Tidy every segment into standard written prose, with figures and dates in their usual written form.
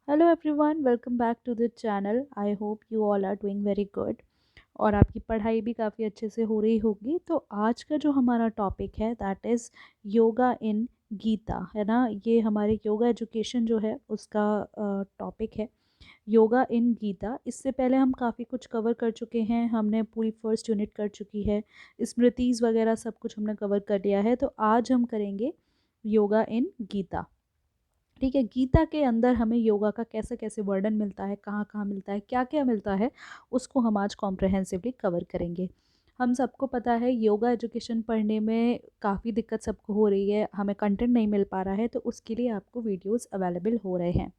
Hello everyone, welcome back to the channel. I hope you all are doing very good और आपकी पढ़ाई भी काफ़ी अच्छे से हो रही होगी। तो आज का जो हमारा टॉपिक है दैट इज़ योगा इन गीता, है ना। ये हमारे योगा एजुकेशन जो है उसका टॉपिक है, योगा इन गीता। इससे पहले हम काफ़ी कुछ कवर कर चुके हैं, हमने पूरी फर्स्ट यूनिट कर चुकी है, स्मृतिज वगैरह सब कुछ हमने कवर कर लिया है। तो आज हम करेंगे योगा इन गीता। ठीक है, गीता के अंदर हमें योगा का कैसे कैसे वर्णन मिलता है, कहाँ कहाँ मिलता है, क्या क्या मिलता है, उसको हम आज कॉम्प्रहेंसिवली कवर करेंगे। हम सबको पता है योगा एजुकेशन पढ़ने में काफ़ी दिक्कत सबको हो रही है, हमें कंटेंट नहीं मिल पा रहा है, तो उसके लिए आपको वीडियोस अवेलेबल हो रहे हैं।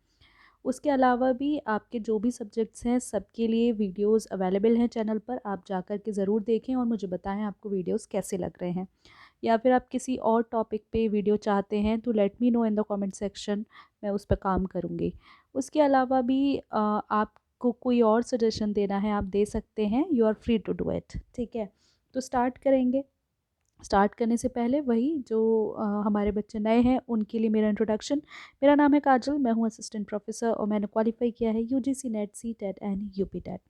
उसके अलावा भी आपके जो भी सब्जेक्ट्स हैं सबके लिए वीडियोस अवेलेबल हैं चैनल पर, आप जाकर के ज़रूर देखें और मुझे बताएं आपको वीडियोस कैसे लग रहे हैं। या फिर आप किसी और टॉपिक पे वीडियो चाहते हैं तो let me know in the comment section, मैं उस पर काम करूँगी। उसके अलावा भी आपको कोई और सजेशन देना है आप दे सकते हैं, you are free to do it. ठीक है, तो स्टार्ट करेंगे। स्टार्ट करने से पहले वही जो हमारे बच्चे नए हैं उनके लिए मेरा इंट्रोडक्शन। मेरा नाम है काजल, मैं हूँ असिस्टेंट प्रोफेसर और मैंने क्वालिफाई किया है UGC NET, CTET and UP TET.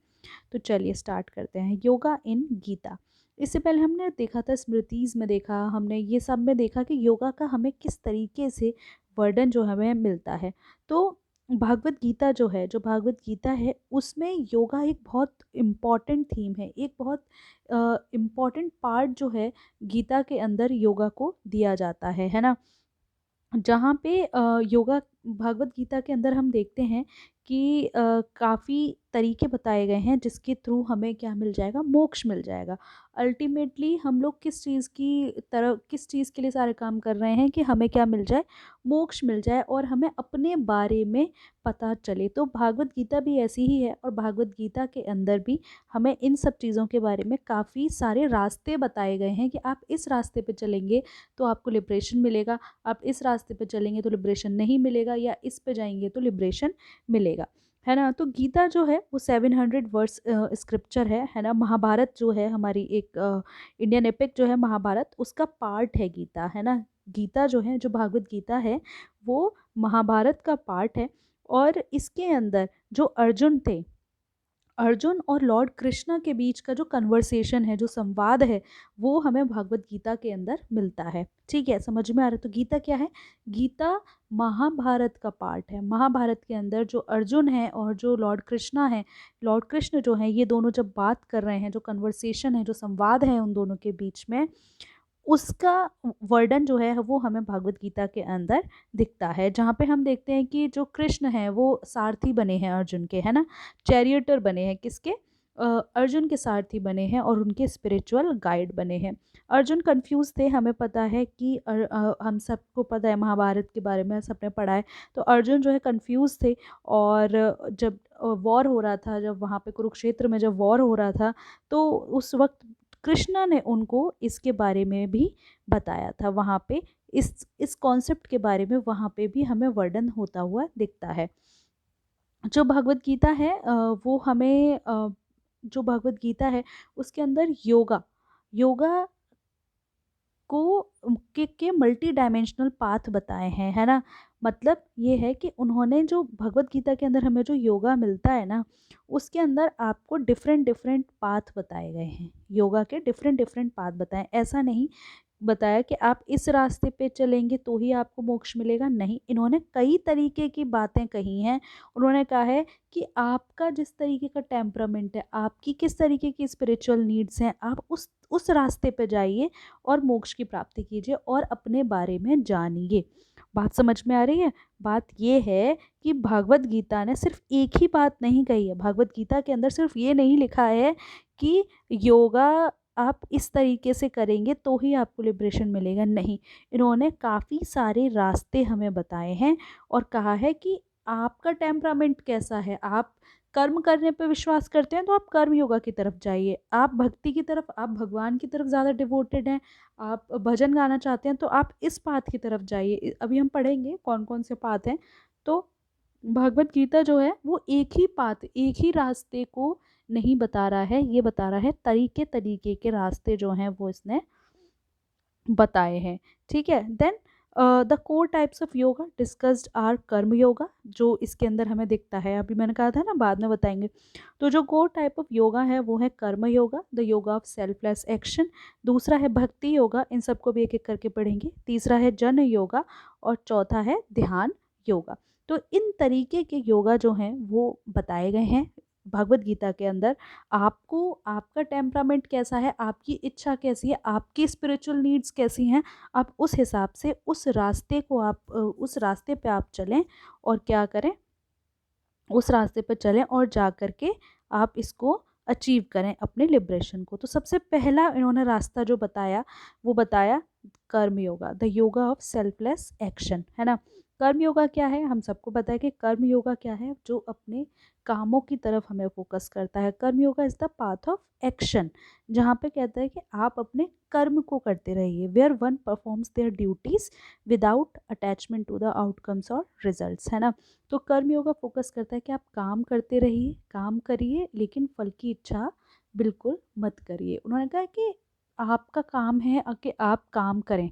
तो चलिए स्टार्ट करते हैं। योगा इन गीता, इससे पहले हमने देखा था स्मृतिज में, देखा हमने ये सब में देखा कि योगा का हमें किस तरीके से वर्णन जो हमें मिलता है। तो भागवत गीता जो भागवत गीता है उसमें योगा एक बहुत इम्पॉर्टेंट थीम है, एक बहुत इम्पॉर्टेंट पार्ट जो है गीता के अंदर योगा को दिया जाता है ना। जहाँ पे योगा भागवत गीता के अंदर हम देखते हैं कि काफ़ी तरीके बताए गए हैं जिसके थ्रू हमें क्या मिल जाएगा, मोक्ष मिल जाएगा। अल्टीमेटली हम लोग किस चीज़ की तरफ, किस चीज़ के लिए सारे काम कर रहे हैं कि हमें क्या मिल जाए, मोक्ष मिल जाए और हमें अपने बारे में पता चले। तो भागवत गीता भी ऐसी ही है और भागवत गीता के अंदर भी हमें इन सब चीज़ों के बारे में काफ़ी सारे रास्ते बताए गए हैं कि आप इस रास्ते पे चलेंगे तो आपको लिबरेशन मिलेगा, आप इस रास्ते पे चलेंगे तो लिबरेशन नहीं मिलेगा, या इस पे जाएंगे तो लिबरेशन मिलेगा, है ना। तो गीता जो है वो 700 वर्स स्क्रिप्चर है ना। महाभारत जो है हमारी एक इंडियन एपिक जो है महाभारत, उसका पार्ट है गीता, है ना। गीता जो है, जो भागवत गीता है वो महाभारत का पार्ट है। और इसके अंदर जो अर्जुन थे, अर्जुन और लॉर्ड कृष्णा के बीच का जो कन्वर्सेशन है, जो संवाद है, वो हमें भागवत गीता के अंदर मिलता है। ठीक है, समझ में आ रहा है। तो गीता क्या है, गीता महाभारत का पार्ट है। महाभारत के अंदर जो अर्जुन है और जो लॉर्ड कृष्णा है, लॉर्ड कृष्ण जो है, ये दोनों जब बात कर रहे हैं, जो कन्वर्सेशन है, जो संवाद है उन दोनों के बीच में, उसका वर्णन जो है वो हमें भागवत गीता के अंदर दिखता है। जहाँ पे हम देखते हैं कि जो कृष्ण हैं वो सारथी बने हैं अर्जुन के, है ना, चैरियटर बने हैं, किसके, अर्जुन के सारथी बने हैं और उनके स्पिरिचुअल गाइड बने हैं। अर्जुन कंफ्यूज थे, हमें पता है कि हम सबको पता है महाभारत के बारे में, सबने पढ़ा है। तो अर्जुन जो है कंफ्यूज थे और जब वॉर हो रहा था, जब वहाँ पे कुरुक्षेत्र में जब वॉर हो रहा था, तो उस वक्त कृष्णा ने उनको इसके बारे में भी बताया था। वहाँ पे इस कॉन्सेप्ट के बारे में वहाँ पे भी हमें वर्णन होता हुआ दिखता है। जो भगवत गीता है वो हमें जो भगवत गीता है उसके अंदर योगा योगा को के मल्टी डायमेंशनल पाथ बताए हैं, है ना। मतलब ये है कि उन्होंने जो भगवत गीता के अंदर हमें जो योगा मिलता है ना, उसके अंदर आपको डिफरेंट डिफरेंट पाथ बताए गए हैं, योगा के डिफरेंट डिफरेंट पाथ बताएं। ऐसा नहीं बताया कि आप इस रास्ते पे चलेंगे तो ही आपको मोक्ष मिलेगा, नहीं, इन्होंने कई तरीके की बातें कही हैं। उन्होंने कहा है कि आपका जिस तरीके का टेम्परामेंट है, आपकी किस तरीके की स्पिरिचुअल नीड्स हैं, आप उस रास्ते पे जाइए और मोक्ष की प्राप्ति कीजिए और अपने बारे में जानिए। बात समझ में आ रही है। बात ये है कि भागवत गीता ने सिर्फ एक ही बात नहीं कही है, भागवत गीता के अंदर सिर्फ ये नहीं लिखा है कि योगा आप इस तरीके से करेंगे तो ही आपको लिबरेशन मिलेगा, नहीं, इन्होंने काफ़ी सारे रास्ते हमें बताए हैं और कहा है कि आपका टेम्परामेंट कैसा है। आप कर्म करने पे विश्वास करते हैं तो आप कर्म योगा की तरफ जाइए, आप भक्ति की तरफ, आप भगवान की तरफ ज़्यादा डिवोटेड हैं, आप भजन गाना चाहते हैं तो आप इस पाथ की तरफ जाइए। अभी हम पढ़ेंगे कौन कौन से पाथ हैं। तो भगवत गीता जो है वो एक ही पाथ, एक ही रास्ते को नहीं बता रहा है, ये बता रहा है तरीके तरीके के रास्ते जो हैं वो इसने बताए हैं। ठीक है, then the core types of yoga discussed are karma yoga, जो इसके अंदर हमें दिखता है, अभी मैंने कहा था ना बाद में बताएंगे। तो जो कोर टाइप ऑफ योगा है वो है कर्म yoga, the yoga of selfless action. दूसरा है भक्ति योगा, इन सबको भी एक एक करके पढ़ेंगे। तीसरा है जन योगा और चौथा है ध्यान योगा। तो इन तरीके के योगा जो हैं वो बताए गए हैं भगवत गीता के अंदर। आपको, आपका टेम्परामेंट कैसा है, आपकी इच्छा कैसी है, आपकी स्पिरिचुअल नीड्स कैसी हैं, आप उस हिसाब से उस रास्ते को उस रास्ते पे आप चलें और क्या करें, उस रास्ते पर चलें और जा कर के आप इसको अचीव करें अपने लिबरेशन को। तो सबसे पहला इन्होंने रास्ता जो बताया वो बताया कर्म yoga, the yoga of selfless action, है ना। कर्म योगा क्या है, हम सबको पता है कि कर्म योगा क्या है, जो अपने कामों की तरफ हमें फोकस करता है। कर्म yoga is the path of action, जहाँ पे कहता है कि आप अपने कर्म को करते रहिए, where one performs their duties without attachment to the outcomes और रिजल्ट्स, है ना। तो कर्म योगा फोकस करता है कि आप काम करते रहिए, काम करिए, लेकिन फल की इच्छा बिल्कुल मत करिए। उन्होंने कहा कि आपका काम है कि आप काम करें,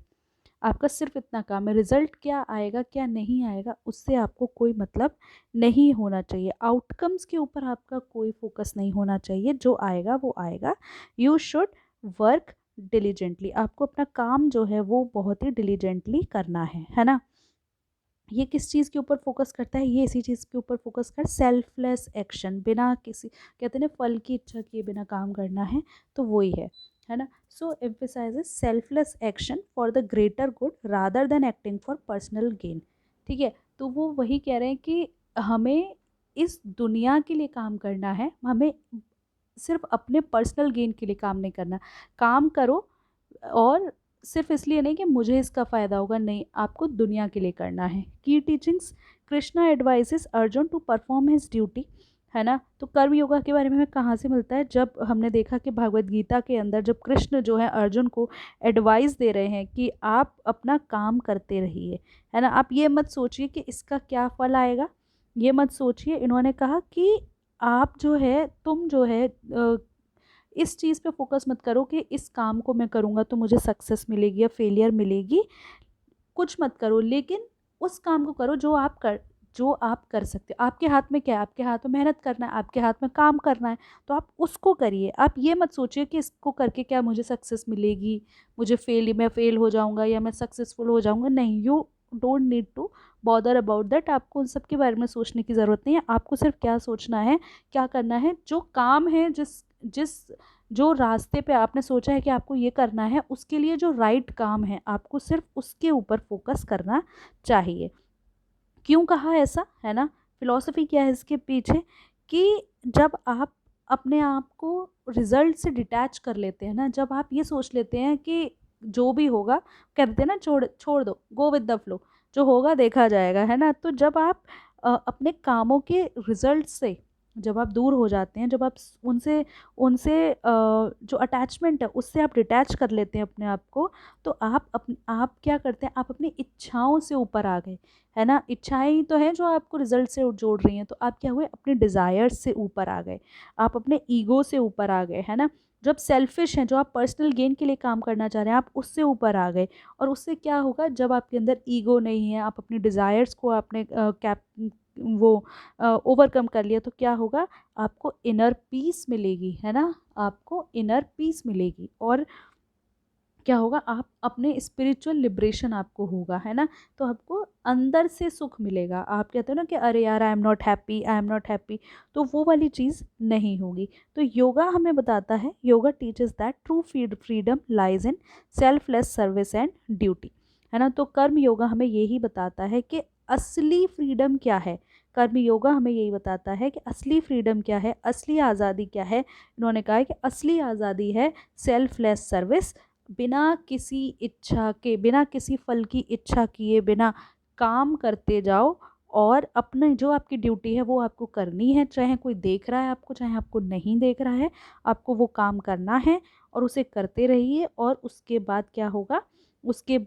आपका सिर्फ इतना काम है, रिजल्ट क्या आएगा क्या नहीं आएगा उससे आपको कोई मतलब नहीं होना चाहिए, आउटकम्स के ऊपर आपका कोई फोकस नहीं होना चाहिए, जो आएगा वो आएगा। यू शुड वर्क डिलीजेंटली, आपको अपना काम जो है वो बहुत ही डिलीजेंटली करना है ना। ये किस चीज़ के ऊपर फोकस करता है, ये इसी चीज़ के ऊपर फोकस कर, सेल्फलेस एक्शन, बिना किसी, कहते हैं ना फल की इच्छा किए बिना काम करना है, तो वही है ना। So emphasizes selfless action for the greater good rather than acting for personal gain. ठीक है, तो वो वही कह रहे हैं कि हमें इस दुनिया के लिए काम करना है, हमें सिर्फ अपने पर्सनल गेन के लिए काम नहीं करना। काम करो और सिर्फ इसलिए नहीं कि मुझे इसका फ़ायदा होगा, नहीं, आपको दुनिया के लिए करना है। की teachings, Krishna advises Arjun to perform his duty, है ना। तो कर्म योगा के बारे में हमें कहाँ से मिलता है, जब हमने देखा कि भगवत गीता के अंदर जब कृष्ण जो है अर्जुन को एडवाइस दे रहे हैं कि आप अपना काम करते रहिए, है ना। आप ये मत सोचिए कि इसका क्या फल आएगा, ये मत सोचिए। इन्होंने कहा कि आप जो है, तुम जो है इस चीज़ पे फोकस मत करो कि इस काम को मैं करूँगा तो मुझे सक्सेस मिलेगी या फेलियर मिलेगी, कुछ मत करो, लेकिन उस काम को करो जो आप कर सकते हो। आपके हाथ में क्या है, आपके हाथ में मेहनत करना है, आपके हाथ में काम करना है, तो आप उसको करिए। आप ये मत सोचिए कि इसको करके क्या मुझे सक्सेस मिलेगी, मैं फेल हो जाऊँगा या मैं सक्सेसफुल हो जाऊँगा, नहीं, you don't need to bother about that. आपको उन सब के बारे में सोचने की ज़रूरत नहीं है। आपको सिर्फ क्या सोचना है, क्या करना है, जो काम है, जिस जिस जो रास्ते पे आपने सोचा है कि आपको ये करना है, उसके लिए जो राइट काम है, आपको सिर्फ उसके ऊपर फोकस करना चाहिए। क्यों कहा ऐसा, है ना, फिलॉसफी क्या है इसके पीछे, कि जब आप अपने आप को रिजल्ट से डिटैच कर लेते हैं ना, जब आप ये सोच लेते हैं कि जो भी होगा, कहते हैं ना, छोड़ छोड़ दो, गो विद द फ्लो, जो होगा देखा जाएगा, है ना। तो जब आप अपने कामों के रिजल्ट से जब आप दूर हो जाते हैं, जब आप उनसे उनसे जो अटैचमेंट है उससे आप डिटैच कर लेते हैं अपने आप को, तो आप क्या करते हैं, आप अपनी इच्छाओं से ऊपर आ गए, है ना। इच्छाएं ही तो हैं जो आपको रिजल्ट से जोड़ रही हैं, तो आप क्या हुए, अपने डिज़ायर्स से ऊपर आ गए, आप अपने ईगो से ऊपर आ गए, है ना। जब सेल्फिश हैं, जो आप पर्सनल गेन के लिए काम करना चाह रहे हैं, आप उससे ऊपर आ गए। और उससे क्या होगा, जब आपके अंदर ईगो नहीं है, आप अपने डिज़ायर्स को आपने वो ओवरकम कर लिया, तो क्या होगा, आपको इनर पीस मिलेगी, है ना, आपको इनर पीस मिलेगी। और क्या होगा, आप अपने स्पिरिचुअल लिबरेशन आपको होगा, है ना। तो आपको अंदर से सुख मिलेगा। आप कहते हो ना कि अरे यार, I am not happy, I am not happy, तो वो वाली चीज़ नहीं होगी। तो योगा हमें बताता है, yoga teaches that true freedom lies in selfless service and duty, है ना। तो कर्म योगा हमें यही बताता है कि असली फ्रीडम क्या है। कर्म योगा हमें यही बताता है कि असली फ्रीडम क्या है, असली आज़ादी क्या है। इन्होंने कहा है कि असली आज़ादी है सेल्फलेस सर्विस, बिना किसी इच्छा के, बिना किसी फल की इच्छा किए बिना काम करते जाओ, और अपने जो आपकी ड्यूटी है वो आपको करनी है, चाहे कोई देख रहा है आपको, चाहे आपको नहीं देख रहा है, आपको वो काम करना है और उसे करते रहिए। और उसके बाद क्या होगा, उसके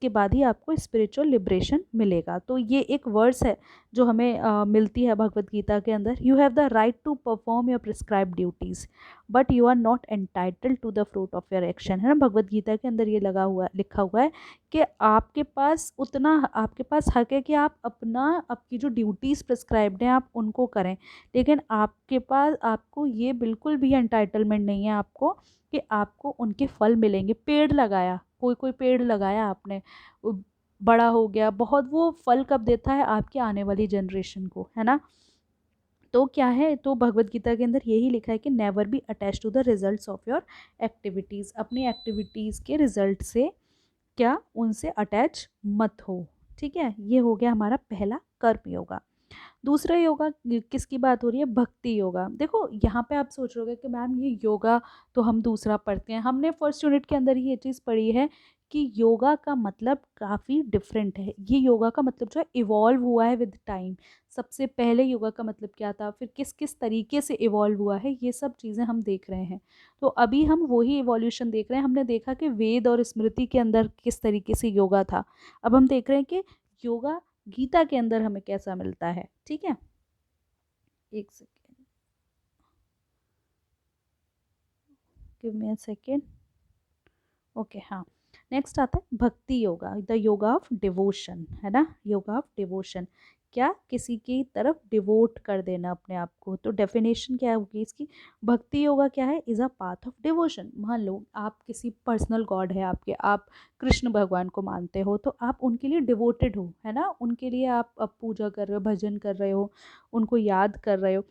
बाद ही आपको स्पिरिचुअल लिबरेशन मिलेगा। तो ये एक वर्ड्स है जो हमें मिलती है भगवत गीता के अंदर। You have the right to perform your prescribed duties but you are not entitled to the fruit of your action, है ना। भगवत गीता के अंदर ये लिखा हुआ है कि आपके पास हक है कि आप आपकी जो ड्यूटीज़ प्रिस्क्राइब्ड हैं आप उनको करें, लेकिन आपको ये बिल्कुल भी एंटाइटलमेंट नहीं है आपको कि आपको उनके फल मिलेंगे। पेड़ लगाया, कोई कोई पेड़ लगाया आपने, बड़ा हो गया बहुत, वो फल कब देता है? आपके आने वाली जनरेशन को, है ना। तो क्या है, तो भगवत गीता के अंदर यही लिखा है कि never be attach to the results of your activities, अपनी एक्टिविटीज़ के रिजल्ट से क्या उनसे अटैच मत हो। ठीक है, ये हो गया हमारा पहला कर्म योगा। दूसरा योगा किसकी बात हो रही है? भक्ति योगा। देखो यहाँ पे आप सोच रहे होगे कि मैम ये योगा तो हम दूसरा पढ़ते हैं, हमने फर्स्ट यूनिट के अंदर ही ये चीज़ पढ़ी है कि योगा का मतलब काफ़ी डिफरेंट है। ये योगा का मतलब जो है इवॉल्व हुआ है विद टाइम। सबसे पहले योगा का मतलब क्या था, फिर किस किस तरीके से इवॉल्व हुआ है, ये सब चीज़ें हम देख रहे हैं। तो अभी हम वही इवोल्यूशन देख रहे हैं। हमने देखा कि वेद और स्मृति के अंदर किस तरीके से योगा था, अब हम देख रहे हैं कि योगा गीता के अंदर हमें कैसा मिलता है। ठीक है, एक second, give me a second. Okay, हाँ, नेक्स्ट आता है भक्ति yoga, the yoga of devotion, है ना। योगा ऑफ डिवोशन, क्या? किसी की तरफ डिवोट कर देना अपने आप को। तो डेफिनेशन क्या होगी इसकी? भक्ति योगा क्या है? Is a path of devotion. मान लो आप किसी पर्सनल गॉड है आपके, आप कृष्ण भगवान को मानते हो, तो आप उनके लिए डिवोटेड हो, है ना। उनके लिए आप पूजा कर रहे हो, भजन कर रहे हो, उनको याद कर रहे हो।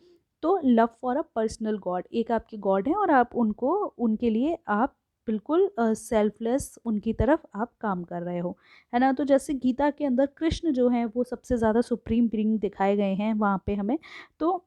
तो love for a personal God, एक आपके गॉड है और आप उनको, उनके लिए आप बिल्कुल सेल्फलेस उनकी तरफ आप काम कर रहे हो, है ना। तो जैसे गीता के अंदर कृष्ण जो हैं वो सबसे ज़्यादा सुप्रीम बीइंग दिखाए गए हैं वहाँ पे हमें। तो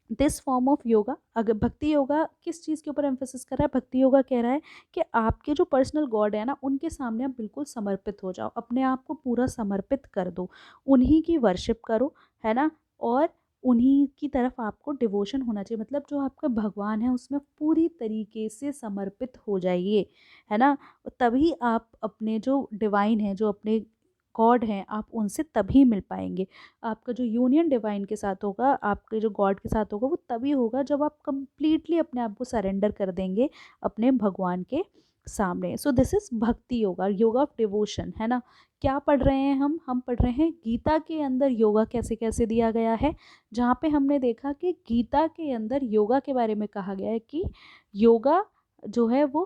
दिस फॉर्म ऑफ योगा, अगर भक्ति योगा किस चीज़ के ऊपर एम्फोसिस कर रहा है? भक्ति योगा कह रहा है कि आपके जो पर्सनल गॉड है ना, उनके सामने आप बिल्कुल समर्पित हो जाओ, अपने आप को पूरा समर्पित कर दो, उन्हीं की वर्शिप करो, है ना। और उन्हीं की तरफ आपको डिवोशन होना चाहिए, मतलब जो आपका भगवान है उसमें पूरी तरीके से समर्पित हो जाइए, है ना। तभी आप अपने जो डिवाइन है, जो अपने गॉड हैं, आप उनसे तभी मिल पाएंगे। आपका जो यूनियन डिवाइन के साथ होगा, आपके जो गॉड के साथ होगा, वो तभी होगा जब आप कंप्लीटली अपने आप को सरेंडर कर देंगे अपने भगवान के सामने। सो दिस इज भक्ति योगा, योगा ऑफ डिवोशन, है ना। क्या पढ़ रहे हैं हम पढ़ रहे हैं गीता के अंदर योगा कैसे कैसे दिया गया है, जहाँ पे हमने देखा कि गीता के अंदर योगा के बारे में कहा गया है कि योगा जो है वो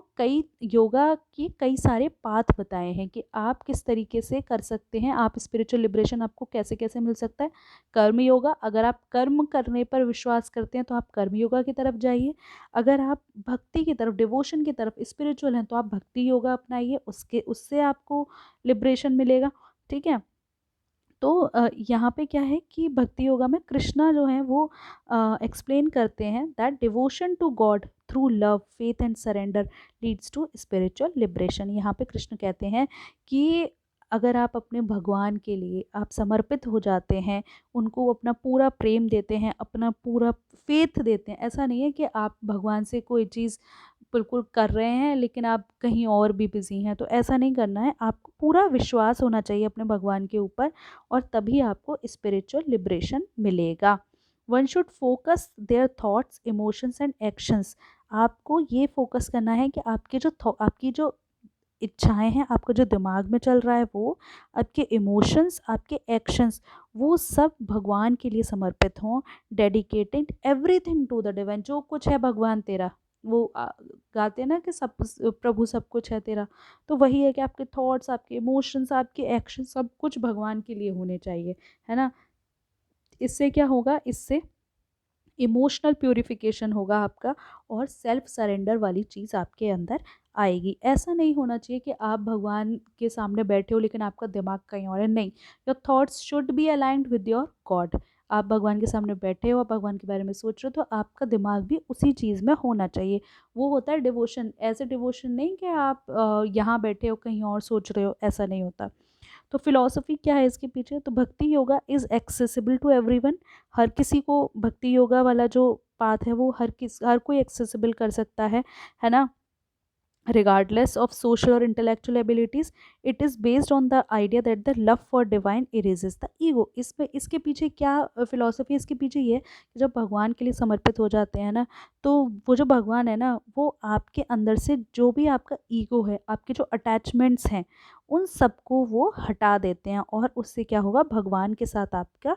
योगा के कई सारे पाथ बताए हैं कि आप किस तरीके से कर सकते हैं, आप स्पिरिचुअल लिबरेशन आपको कैसे कैसे मिल सकता है। कर्म योगा, अगर आप कर्म करने पर विश्वास करते हैं तो आप कर्म योगा की तरफ जाइए। अगर आप भक्ति की तरफ, डिवोशन की तरफ, स्पिरिचुअल हैं, तो आप भक्ति योगा अपनाइए, उससे आपको लिबरेशन मिलेगा। ठीक है। तो यहाँ पे क्या है कि भक्ति योगा में कृष्णा जो है वो एक्सप्लेन करते हैं that devotion to God through love, faith and surrender leads to spiritual liberation. यहाँ पे कृष्ण कहते हैं कि अगर आप अपने भगवान के लिए आप समर्पित हो जाते हैं, उनको अपना पूरा प्रेम देते हैं, अपना पूरा फेथ देते हैं, ऐसा नहीं है कि आप भगवान से कोई चीज़ बिल्कुल कर रहे हैं लेकिन आप कहीं और भी बिजी हैं, तो ऐसा नहीं करना है। आपको पूरा विश्वास होना चाहिए अपने भगवान के ऊपर, और तभी आपको स्पिरिचुअल लिबरेशन मिलेगा। One should focus their thoughts, emotions and actions. आपको ये फोकस करना है कि आपकी जो इच्छाएं हैं, आपका जो दिमाग में चल रहा है, वो आपके इमोशंस, आपके एक्शंस, वो सब भगवान के लिए समर्पित हों। Dedicated everything to the divine, जो कुछ है भगवान तेरा, वो गाते हैं ना कि सब प्रभु सब कुछ है तेरा। तो वही है कि आपके थॉट्स, आपके इमोशंस, आपके एक्शन, सब कुछ भगवान के लिए होने चाहिए, है ना। इससे क्या होगा? इससे इमोशनल प्यूरिफिकेशन होगा आपका, और सेल्फ सरेंडर वाली चीज़ आपके अंदर आएगी। ऐसा नहीं होना चाहिए कि आप भगवान के सामने बैठे हो लेकिन आपका दिमाग कहीं और है, नहीं। Your thoughts should be aligned with your God. आप भगवान के सामने बैठे हो, आप भगवान के बारे में सोच रहे हो, तो आपका दिमाग भी उसी चीज़ में होना चाहिए। वो होता है डिवोशन। ऐसे डिवोशन नहीं कि आप यहाँ बैठे हो कहीं और सोच रहे हो, ऐसा नहीं होता। तो फिलॉसफी क्या है इसके पीछे? तो bhakti yoga is accessible to everyone. हर किसी को भक्ति योगा वाला जो पाथ है वो हर कोई एक्सेसिबल कर सकता है ना। regardless of social or intellectual abilities. It is based on the idea that the love for divine erases the ego. इसमें इसके पीछे क्या फिलॉसफी, इसके पीछे ये कि जब भगवान के लिए समर्पित हो जाते हैं ना, तो वो जो भगवान है ना, वो आपके अंदर से जो भी आपका ईगो है, आपके जो अटैचमेंट्स हैं, उन सबको वो हटा देते हैं, और उससे क्या होगा, भगवान के साथ आपका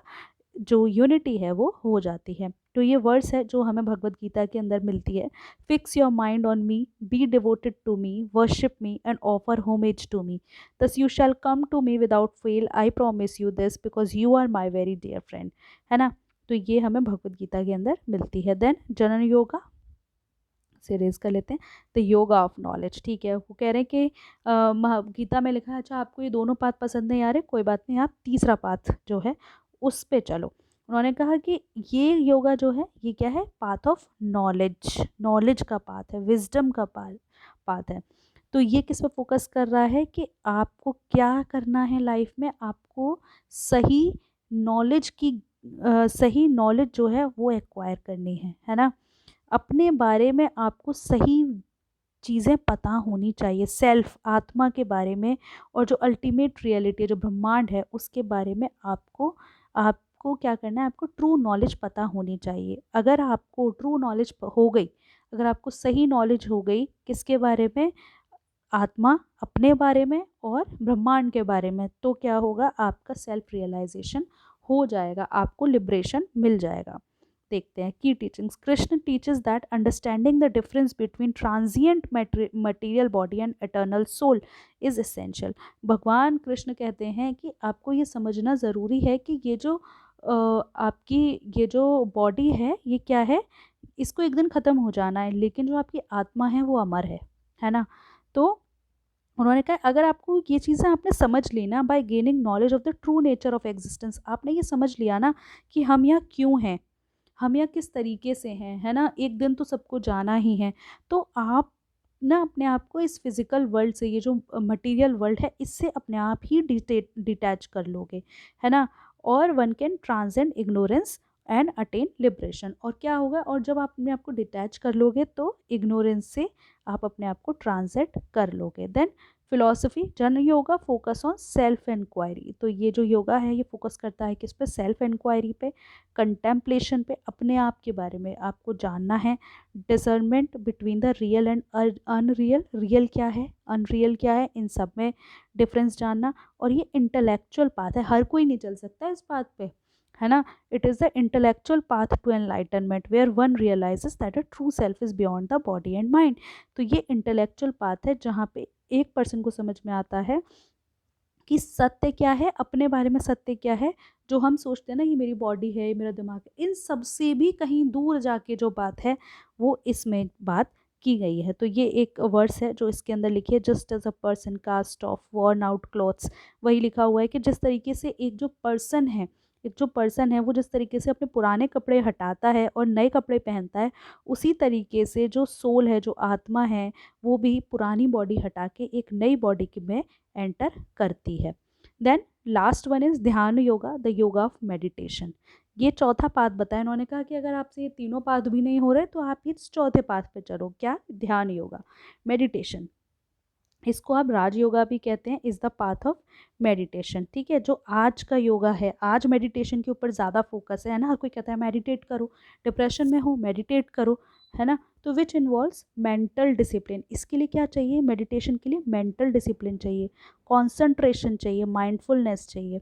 जो यूनिटी है वो हो जाती है। तो ये वर्ड्स है जो हमें भगवत गीता के अंदर मिलती है। Fix your mind on me, be devoted to me, worship me and offer homage to me, thus you shall come to me without fail, I promise you this because you are my very dear friend, है ना। तो ये हमें भगवत गीता के अंदर मिलती है। Then जनन योगा से रेज कर लेते हैं, द योगा ऑफ नॉलेज। ठीक है, वो कह रहे हैं कि गीता में लिखा है, अच्छा आपको ये दोनों पाथ पसंद नहीं आ रहे, कोई बात नहीं, आप तीसरा पाथ जो है उस पे चलो। उन्होंने कहा कि ये योगा जो है ये क्या है, पाथ ऑफ नॉलेज, नॉलेज का पाथ है, विजडम का पाथ है। तो ये किस पे फोकस कर रहा है कि आपको क्या करना है लाइफ में, आपको सही नॉलेज की सही नॉलेज जो है वो एक्वायर करनी है ना। अपने बारे में आपको सही चीज़ें पता होनी चाहिए, सेल्फ आत्मा के बारे में, और जो अल्टीमेट रियलिटी है, जो ब्रह्मांड है, उसके बारे में आपको आपको क्या करना है, आपको ट्रू नॉलेज पता होनी चाहिए। अगर आपको ट्रू नॉलेज हो गई, अगर आपको सही नॉलेज हो गई किसके बारे में, आत्मा, अपने बारे में और ब्रह्मांड के बारे में, तो क्या होगा, आपका सेल्फ रियलाइजेशन हो जाएगा, आपको लिबरेशन मिल जाएगा। देखते हैं की teachings. Krishna teaches that understanding the difference between transient material body and eternal soul is essential. भगवान कृष्ण कहते हैं कि आपको ये समझना ज़रूरी है कि ये जो आपकी ये जो बॉडी है ये क्या है, इसको एक दिन ख़त्म हो जाना है, लेकिन जो आपकी आत्मा है वो अमर है ना। तो उन्होंने कहा अगर आपको ये चीज़ें आपने समझ ली ना, bye gaining knowledge of the true nature of existence, आपने ये समझ लिया ना कि हम यहाँ क्यों हैं, हम यहाँ किस तरीके से हैं, है ना, एक दिन तो सबको जाना ही है। तो आप ना अपने आप को इस फिज़िकल वर्ल्ड से, ये जो मटेरियल वर्ल्ड है, इससे अपने आप ही डिटैच कर लोगे, है ना। और one can transcend ignorance and attain liberation. और क्या होगा, और जब आप अपने आप को डिटैच कर लोगे तो इग्नोरेंस से आप अपने आप को ट्रांसेंड कर लोगे। Then philosophy, Jnana yoga focus on self inquiry. तो ये जो योगा है ये फोकस करता है किस पे, सेल्फ इंक्वायरी पे, कंटेम्पलेशन पे, अपने आप के बारे में आपको जानना है, discernment between the real and unreal, real क्या है, अनरियल क्या है, इन सब में डिफरेंस जानना। और ये इंटेलेक्चुअल पाथ है, हर कोई नहीं चल सकता इस पाथ पे, है ना। It is the intellectual path to enlightenment where one realises that a true self is beyond the body and mind. तो ये इंटेलेक्चुअल पाथ है जहाँ पे एक पर्सन को समझ में आता है कि सत्य क्या है, अपने बारे में सत्य क्या है। जो हम सोचते हैं ना, ये मेरी बॉडी है, ये मेरा दिमाग है, इन सब से भी कहीं दूर जाके जो बात है वो इसमें बात की गई है। तो ये एक वर्ड्स है जो इसके अंदर लिखी है, just as a person cast off worn out clothes. वही लिखा हुआ है कि जिस तरीके से एक जो पर्सन है, एक जो पर्सन है वो जिस तरीके से अपने पुराने कपड़े हटाता है और नए कपड़े पहनता है, उसी तरीके से जो सोल है, जो आत्मा है, वो भी पुरानी बॉडी हटा के एक नई बॉडी में एंटर करती है। देन लास्ट वन इज ध्यान yoga, the yoga of meditation. ये चौथा पाथ बताया इन्होंने, कहा कि अगर आपसे ये तीनों पाथ भी नहीं हो रहे तो आप इस चौथे पाथ पे चलो, क्या, ध्यान योगा, मेडिटेशन। इसको आप राजयोगा भी कहते हैं, is the path of meditation. ठीक है, जो आज का योगा है, आज मेडिटेशन के ऊपर ज़्यादा फोकस है ना। हर कोई कहता है मेडिटेट करो, डिप्रेशन में हो मेडिटेट करो, है ना। तो विच इन्वॉल्व्स मेंटल डिसिप्लिन। इसके लिए क्या चाहिए, मेडिटेशन के लिए मेंटल डिसिप्लिन चाहिए, कॉन्सेंट्रेशन चाहिए, माइंडफुलनेस चाहिए।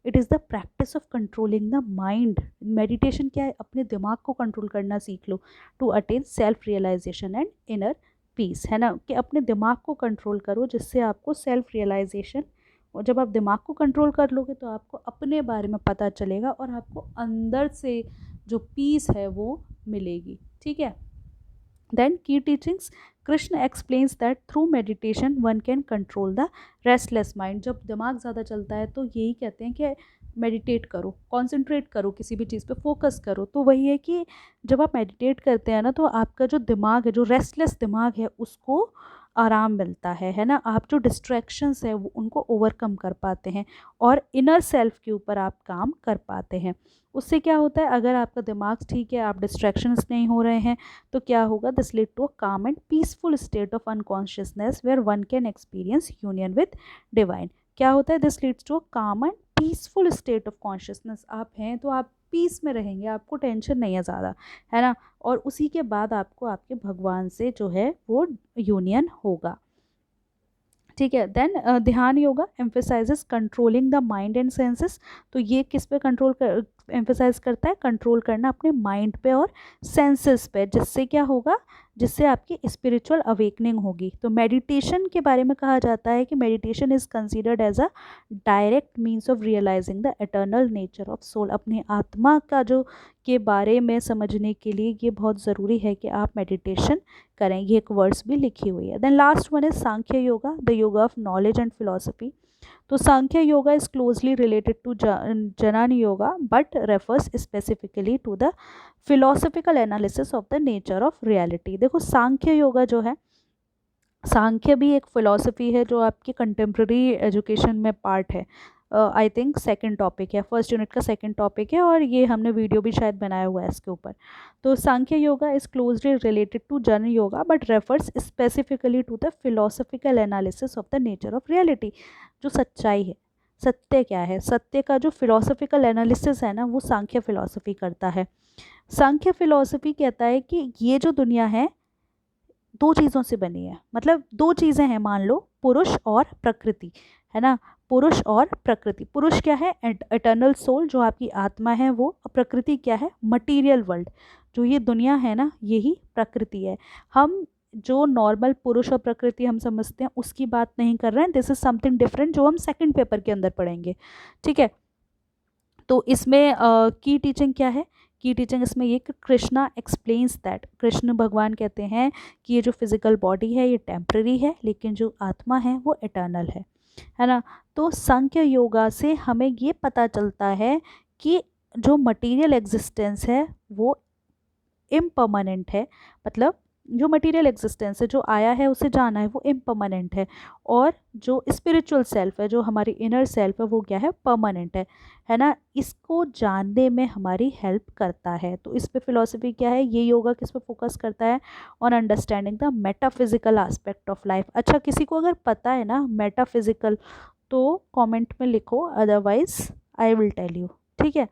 It is the practice of controlling the mind. Meditation क्या है, अपने दिमाग को कंट्रोल करना सीख लो, to attain self realization and inner peace, है ना, कि अपने दिमाग को कंट्रोल करो जिससे आपको सेल्फ रियलाइजेशन, और जब आप दिमाग को कंट्रोल कर लोगे तो आपको अपने बारे में पता चलेगा और आपको अंदर से जो पीस है वो मिलेगी। ठीक है। देन की teachings, Krishna explains that through meditation one can control the restless mind. जब दिमाग ज़्यादा चलता है तो यही कहते हैं कि मेडिटेट करो, कॉन्सेंट्रेट करो, किसी भी चीज़ पे फोकस करो। तो वही है कि जब आप मेडिटेट करते हैं ना, तो आपका जो दिमाग है, जो रेस्टलेस दिमाग है, उसको आराम मिलता है ना। आप जो डिस्ट्रैक्शंस है वो उनको ओवरकम कर पाते हैं और इनर सेल्फ के ऊपर आप काम कर पाते हैं। उससे क्या होता है, अगर आपका दिमाग ठीक है, आप डिस्ट्रैक्शंस नहीं हो रहे हैं, तो क्या होगा, this lead to a calm and peaceful state of unconsciousness where one can experience union with divine. क्या होता है, this leads to a calm and peaceful state of consciousness. आप हैं तो आप पीस में रहेंगे, आपको टेंशन नहीं है ज़्यादा, है ना। और उसी के बाद आपको आपके भगवान से जो है वो यूनियन होगा। ठीक है। देन ध्यान yoga emphasises controlling the mind and senses. तो ये किस पे कंट्रोल कर एम्फेसाइज करता है, कंट्रोल करना अपने माइंड पे और सेंसेस पे। जिससे क्या होगा, जिससे आपकी स्पिरिचुअल अवेकनिंग होगी। तो मेडिटेशन के बारे में कहा जाता है कि meditation is considered as a direct means of realising the eternal nature of soul. अपनी आत्मा का जो के बारे में समझने के लिए ये बहुत ज़रूरी है कि आप मेडिटेशन करें। ये एक वर्ड्स भी लिखी हुई है। Then last one is Sankhya yoga, the yoga of knowledge and philosophy. तो Sankhya yoga is closely related to Jnana yoga but refers specifically to the philosophical analysis of the nature of reality. देखो सांख्य योगा जो है, सांख्य भी एक फिलॉसफी है जो आपकी कंटेम्प्रेरी एजुकेशन में पार्ट है। आई थिंक सेकंड टॉपिक है, फर्स्ट यूनिट का सेकंड टॉपिक है, और ये हमने वीडियो भी शायद बनाया हुआ है इसके ऊपर। तो Sankhya yoga is closely related to Jnana yoga but refers specifically to the philosophical analysis of the nature of reality. जो सच्चाई है, सत्य क्या है, सत्य का जो फिलोसफिकल एनालिसिस है ना, वो सांख्य फिलोसफी करता है। सांख्य फिलोसफी कहता है कि ये जो दुनिया है दो चीज़ों से बनी है। मतलब दो चीज़ें हैं, मान लो पुरुष और प्रकृति, है ना। पुरुष और प्रकृति, पुरुष क्या है, एटर्नल सोल जो आपकी आत्मा है वो, प्रकृति क्या है, मटीरियल वर्ल्ड। जो ये दुनिया है ना, यही प्रकृति है। हम जो नॉर्मल पुरुष और प्रकृति हम समझते हैं उसकी बात नहीं कर रहे हैं, दिस इज समथिंग डिफरेंट जो हम सेकंड पेपर के अंदर पढ़ेंगे। ठीक है। तो इसमें की टीचिंग क्या है, की टीचिंग इसमें ये कि कृष्णा एक्सप्लेन्स दैट, कृष्ण भगवान कहते हैं कि ये जो फिजिकल बॉडी है ये टेम्पररी है, लेकिन जो आत्मा है वो इटर्नल है ना। तो सांख्य योगा से हमें ये पता चलता है कि जो मटेरियल एग्जिस्टेंस है वो इम्पर्मानेंट है। मतलब जो मटेरियल एग्जिस्टेंस है, जो आया है उसे जाना है, वो इम्पर्मानेंट है। और जो स्पिरिचुअल सेल्फ है, जो हमारी इनर सेल्फ है, वो क्या है, परमानेंट है ना। इसको जानने में हमारी हेल्प करता है। तो इस पे फिलॉसफी क्या है, ये योगा किस पे फोकस करता है, on understanding the metaphysical aspect of life. अच्छा, किसी को अगर पता है ना मेटाफिजिकल तो कमेंट में लिखो, otherwise I will tell you. ठीक है।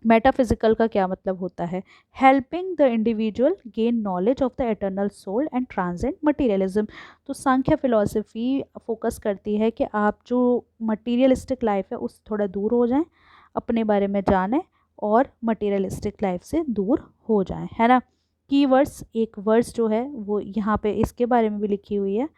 मेटाफिजिकल का क्या मतलब होता है, helping the individual gain knowledge of the eternal soul and transcend materialism. तो सांख्य फिलॉसफी फोकस करती है कि आप जो मटीरियलिस्टिक लाइफ है उससे थोड़ा दूर हो जाएं, अपने बारे में जानें और मटीरियलिस्टिक लाइफ से दूर हो जाएं, है ना। कीवर्ड्स, एक वर्ड्स जो है वो यहाँ पे इसके बारे में भी लिखी हुई है।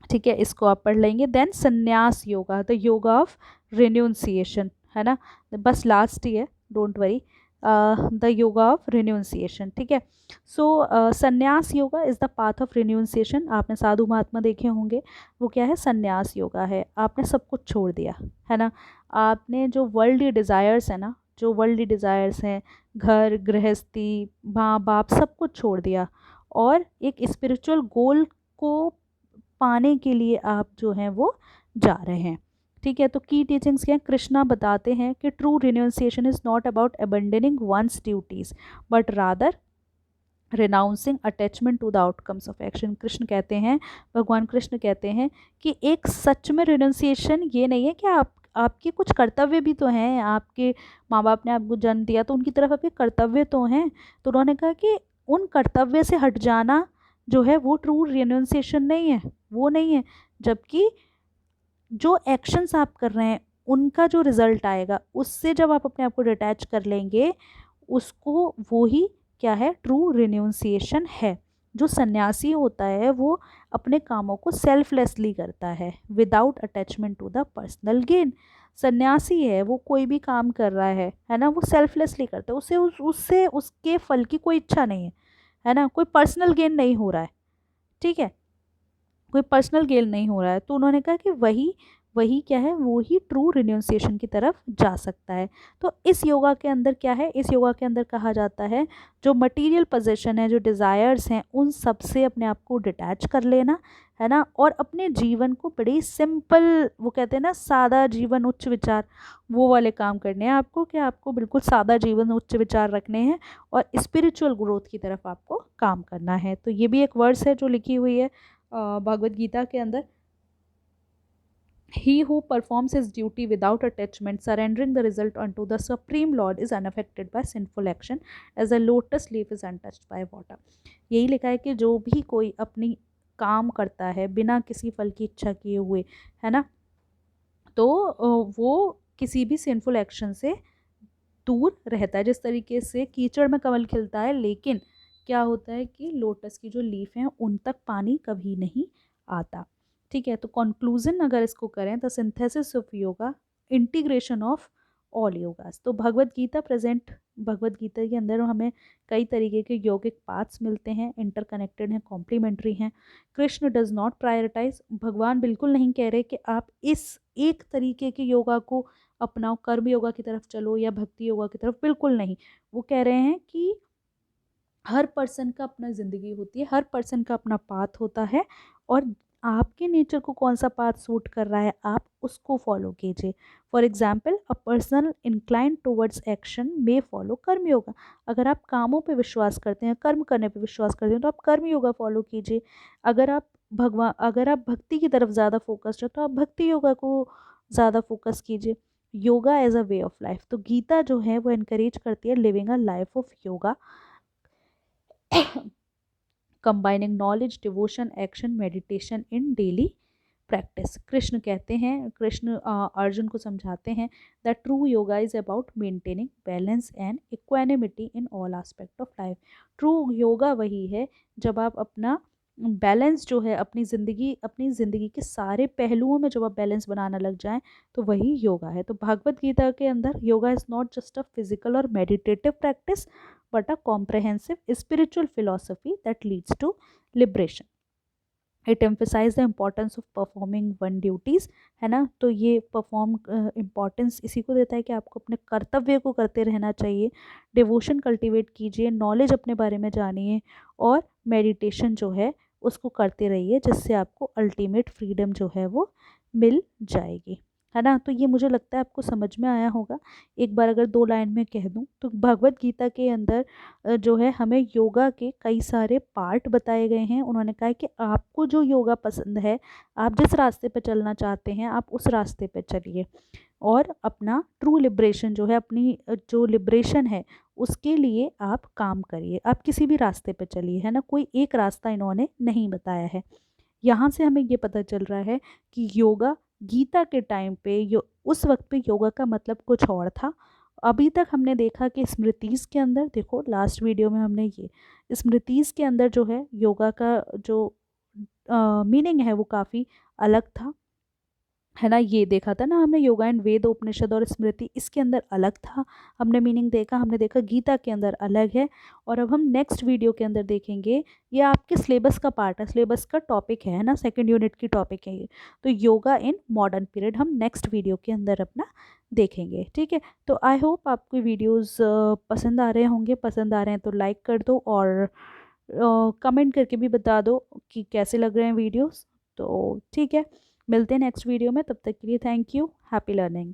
ठीक है, इसको आप पढ़ लेंगे। Then Sannyasa yoga, the yoga of renunciation, है ना। बस लास्ट ही है, don't worry, the yoga of renunciation. ठीक है। So Sannyasa yoga is the path of renunciation. आपने साधु महात्मा देखे होंगे, वो क्या है, संन्यास योगा है। आपने सब कुछ छोड़ दिया, है ना। आपने जो वर्ल्डली डिज़ायर्स है ना, जो वर्ल्डली डिज़ायर्स हैं, घर गृहस्थी माँ बाप सब कुछ छोड़ दिया, और एक स्पिरिचुअल गोल को पाने के लिए आप जो हैं वो जा रहे हैं। ठीक है। तो की टीचिंग्स क्या है, कृष्णा बताते हैं कि true renunciation is not about abandoning one's duties but rather renouncing attachment to the outcomes of action. Krishna कहते हैं, भगवान कृष्ण कहते हैं कि एक सच में रिन्यूंसिएशन ये नहीं है कि आपके कुछ कर्तव्य भी तो हैं, आपके माँ बाप ने आपको जन्म दिया तो उनकी तरफ आपके कर्तव्य तो हैं। तो उन्होंने कहा कि उन कर्तव्य से हट जाना जो है वो ट्रू रिन्यूंसिएशन नहीं है, वो नहीं है। जबकि जो एक्शंस आप कर रहे हैं उनका जो रिजल्ट आएगा उससे जब आप अपने आप को डिटैच कर लेंगे, उसको वो ही क्या है, ट्रू रिन्यूंसिएशन है। जो सन्यासी होता है वो अपने कामों को सेल्फलेसली करता है, without attachment to the personal gain. सन्यासी है वो कोई भी काम कर रहा है ना, वो सेल्फलेसली करता है, उससे उसके फल की कोई इच्छा नहीं है ना, कोई पर्सनल गेन नहीं हो रहा है। ठीक है, कोई पर्सनल गेन नहीं हो रहा है। तो उन्होंने कहा कि वही वही क्या है, वो ही ट्रू रिन्यूंसिएशन की तरफ जा सकता है। तो इस योगा के अंदर क्या है, इस योगा के अंदर कहा जाता है जो मटेरियल पोजेशन है, जो डिज़ायर्स हैं, उन सब से अपने आप को डिटैच कर लेना, है ना, और अपने जीवन को बड़ी सिंपल, वो कहते हैं ना सादा जीवन उच्च विचार, वो वाले काम करने हैं आपको, कि आपको बिल्कुल सादा जीवन उच्च विचार रखने हैं और स्पिरिचुअल ग्रोथ की तरफ आपको काम करना है। तो ये भी एक वर्ड्स है जो लिखी हुई है भगवत गीता के अंदर। He who performs his duty without attachment, surrendering the result unto the Supreme Lord, is unaffected by sinful action, as a lotus leaf is untouched by water. यही लिखा है कि जो भी कोई अपनी काम करता है बिना किसी फल की इच्छा किए हुए, है ना, तो वो किसी भी सिंफुल एक्शन से दूर रहता है। जिस तरीके से कीचड़ में कमल खिलता है, लेकिन क्या होता है कि लोटस की जो लीफ हैं उन तक पानी कभी नहीं आता। ठीक है, तो कंक्लूजन अगर इसको करें, the synthesis of yoga, integration of all yogas. तो भगवत गीता प्रेजेंट, भगवत गीता के अंदर हमें कई तरीके के योगिक पाथ्स मिलते हैं, इंटरकनेक्टेड हैं, कॉम्प्लीमेंट्री हैं। कृष्ण डज नॉट प्रायोरिटाइज, भगवान बिल्कुल नहीं कह रहे कि आप इस एक तरीके के योगा को अपनाओ, कर्म योगा की तरफ चलो या भक्ति योगा की तरफ, बिल्कुल नहीं। वो कह रहे हैं कि हर पर्सन का अपना ज़िंदगी होती है, हर पर्सन का अपना पाथ होता है, और आपके नेचर को कौन सा पाथ सूट कर रहा है आप उसको फॉलो कीजिए। For example, a person incline towards action may follow कर्म योगा। अगर आप कामों पे विश्वास करते हैं, कर्म करने पे विश्वास करते हैं, तो आप कर्म योगा फॉलो कीजिए। अगर आप भक्ति की तरफ ज़्यादा फोकस्ड हो तो आप भक्ति योगा को ज़्यादा फोकस कीजिए। Yoga as a way of life, तो गीता जो है वो इनकरेज करती है living a life of yoga, combining knowledge, devotion, action, meditation in daily practice. Krishna कहते हैं, कृष्ण अर्जुन को समझाते हैं that true yoga is about maintaining balance and equanimity in all aspect of life. True yoga वही है जब आप अपना बैलेंस जो है, अपनी ज़िंदगी के सारे पहलुओं में जब आप बैलेंस बनाना लग जाएं, तो वही योगा है। तो भागवत गीता के अंदर yoga is not just a physical or meditative practice, but a comprehensive spiritual philosophy that leads to liberation. It emphasizes the importance of performing one duties, है ना, तो ये परफॉर्म इम्पॉर्टेंस इसी को देता है कि आपको अपने कर्तव्य को करते रहना चाहिए। डिवोशन कल्टीवेट कीजिए, नॉलेज अपने बारे में जानिए, और मेडिटेशन जो है उसको करते रहिए, जिससे आपको अल्टीमेट फ्रीडम जो है वो मिल जाएगी, है ना। तो ये मुझे लगता है आपको समझ में आया होगा। एक बार अगर 2 लाइन में कह दूं तो भगवत गीता के अंदर जो है हमें योगा के कई सारे पार्ट बताए गए हैं। उन्होंने कहा है कि आपको जो योगा पसंद है, आप जिस रास्ते पे चलना चाहते हैं, आप उस रास्ते पे चलिए, और अपना ट्रू लिबरेशन जो है, अपनी जो लिबरेशन है उसके लिए आप काम करिए। आप किसी भी रास्ते पे चलिए, है ना, कोई एक रास्ता इन्होंने नहीं बताया है। यहाँ से हमें ये पता चल रहा है कि योगा गीता के टाइम पे उस वक्त पे योगा का मतलब कुछ और था। अभी तक हमने देखा कि स्मृतिज़ के अंदर, देखो लास्ट वीडियो में हमने ये स्मृतिज़ के अंदर जो है योगा का जो मीनिंग है वो काफ़ी अलग था, है ना। ये देखा था ना हमने, योगा एंड वेद, उपनिषद और स्मृति, इसके अंदर अलग था हमने मीनिंग देखा। हमने देखा गीता के अंदर अलग है, और अब हम नेक्स्ट वीडियो के अंदर देखेंगे, ये आपके सिलेबस का पार्ट है, सिलेबस का टॉपिक है ना, सेकंड यूनिट की टॉपिक है ये। तो योगा इन मॉडर्न पीरियड हम नेक्स्ट वीडियो के अंदर अपना देखेंगे, ठीक है। तो आई होप आपको वीडियोज़ पसंद आ रहे होंगे, पसंद आ रहे हैं तो लाइक कर दो, और कमेंट करके भी बता दो कि कैसे लग रहे हैं वीडियोस। तो ठीक है, मिलते हैं नेक्स्ट वीडियो में, तब तक के लिए थैंक यू, हैप्पी लर्निंग।